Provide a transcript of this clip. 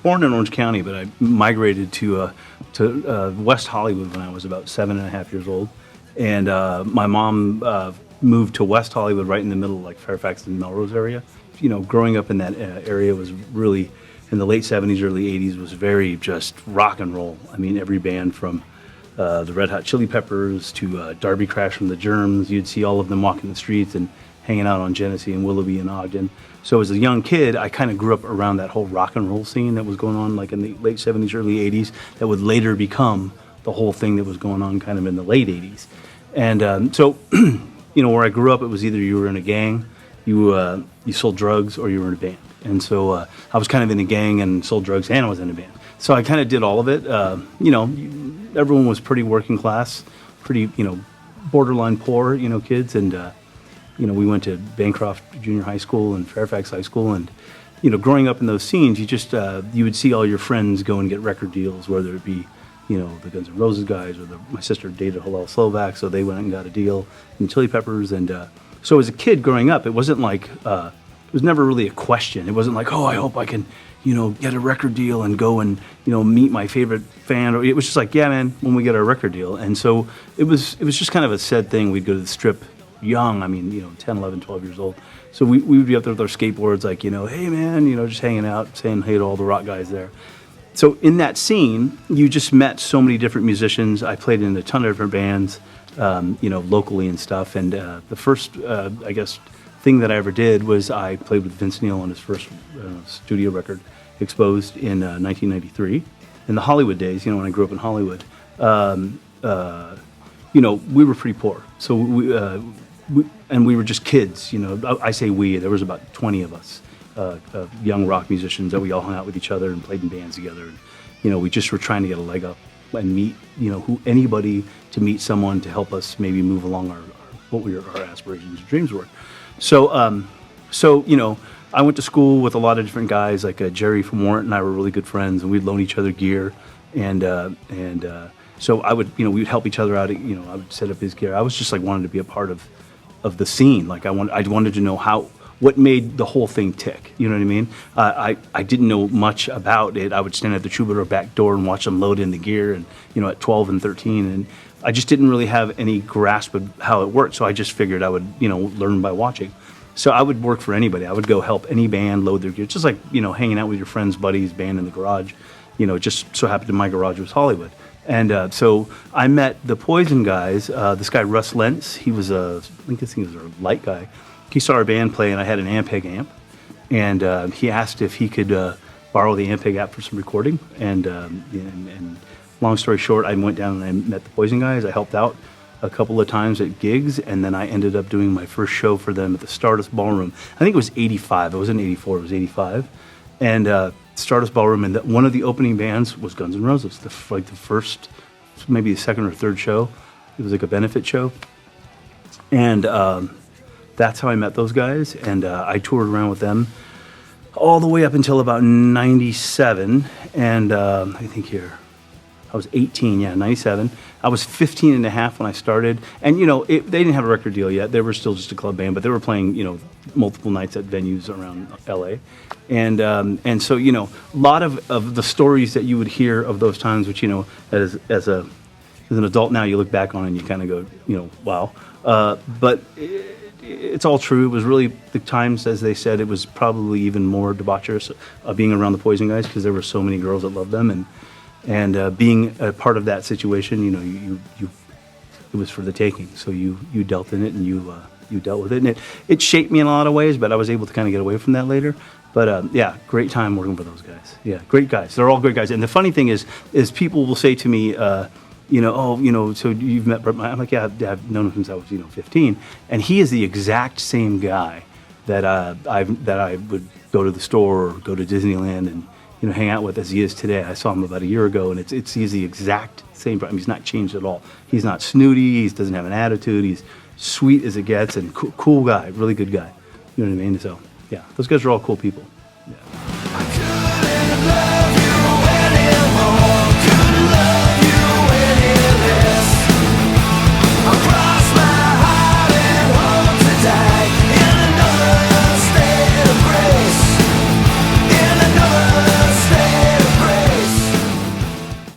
born in Orange County, but I migrated to West Hollywood when I was about 7.5 years old. And my mom moved to West Hollywood right in the middle, like Fairfax and Melrose area. Growing up in that area was really, in the late 70s, early 80s, was very just rock and roll. I mean, every band from the Red Hot Chili Peppers to Darby Crash from the Germs, you'd see all of them walking the streets and hanging out on Genesee and Willoughby and Ogden. So as a young kid, I kind of grew up around that whole rock and roll scene that was going on like in the late 70s, early 80s, that would later become the whole thing that was going on kind of in the late 80s. And so, where I grew up, it was either you were in a gang, you sold drugs, or you were in a band. And so I was kind of in a gang and sold drugs, and I was in a band. So I kind of did all of it. Everyone was pretty working class, pretty, borderline poor, kids. And, we went to Bancroft Junior High School and Fairfax High School. And, growing up in those scenes, you would see all your friends go and get record deals, whether it be, the Guns N' Roses guys, or my sister dated Hillel Slovak, so they went and got a deal in Chili Peppers. And so as a kid growing up, it wasn't like, it was never really a question. It wasn't like, oh, I hope I can, get a record deal and go and, meet my favorite fan. It was just like, yeah, man, when we get our record deal. And so it was just kind of a sad thing. We'd go to the Strip young, 10, 11, 12 years old. So we would be up there with our skateboards, like, hey, man, just hanging out, saying hey to all the rock guys there. So in that scene, you just met so many different musicians. I played in a ton of different bands, locally and stuff. And the first, thing that I ever did was I played with Vince Neil on his first studio record, Exposed, in 1993. In the Hollywood days, when I grew up in Hollywood, we were pretty poor. So we were just kids. I say we. There was about 20 of us. Young rock musicians that we all hung out with each other and played in bands together. And, we just were trying to get a leg up and meet, anybody to meet someone to help us maybe move along our aspirations and dreams were. So, I went to school with a lot of different guys, like Jerry from Warrant and I were really good friends, and we'd loan each other gear. And so I would, we'd help each other out. I would set up his gear. I was just like wanted to be a part of the scene. Like I wanted to know what made the whole thing tick. You know what I mean? I didn't know much about it. I would stand at the Troubadour back door and watch them load in the gear, and at 12 and 13, and I just didn't really have any grasp of how it worked. So I just figured I would, learn by watching. So I would work for anybody. I would go help any band load their gear, just like, hanging out with your friends, buddies, band in the garage. Just so happened my garage was Hollywood. And so I met the Poison guys. This guy, Russ Lentz, he was I think he was a light guy. He saw our band play, and I had an Ampeg amp. And he asked if he could borrow the Ampeg app for some recording. And long story short, I went down and I met the Poison guys. I helped out a couple of times at gigs, and then I ended up doing my first show for them at the Stardust Ballroom. I think it was 85. It wasn't 84. It was 85. And Stardust Ballroom, and one of the opening bands was Guns N' Roses. The first, maybe the second or third show. It was like a benefit show. And that's how I met those guys. And I toured around with them all the way up until about 97. And I think here, I was 18, 97. I was 15 and a half when I started. And, they didn't have a record deal yet. They were still just a club band, but they were playing, multiple nights at venues around LA. And so, a lot of the stories that you would hear of those times, which, as an adult now, you look back on and you kind of go, wow. But it's all true. It was really the times, as they said, it was probably even more debaucherous being around the Poison guys, because there were so many girls that loved them. And being a part of that situation, you it was for the taking. So you dealt in it, and you dealt with it, and it shaped me in a lot of ways. But I was able to kind of get away from that later. But great time working for those guys. Yeah, great guys. They're all great guys. And the funny thing is people will say to me, so you've met Brett Meyer? I'm like, yeah, I've known him since I was 15, and he is the exact same guy that I would go to the store or go to Disneyland and hang out with as he is today. I saw him about a year ago, and he's the exact same. He's not changed at all. He's not snooty. He doesn't have an attitude. He's sweet as it gets, and cool guy, really good guy. You know what I mean? So yeah, those guys are all cool people.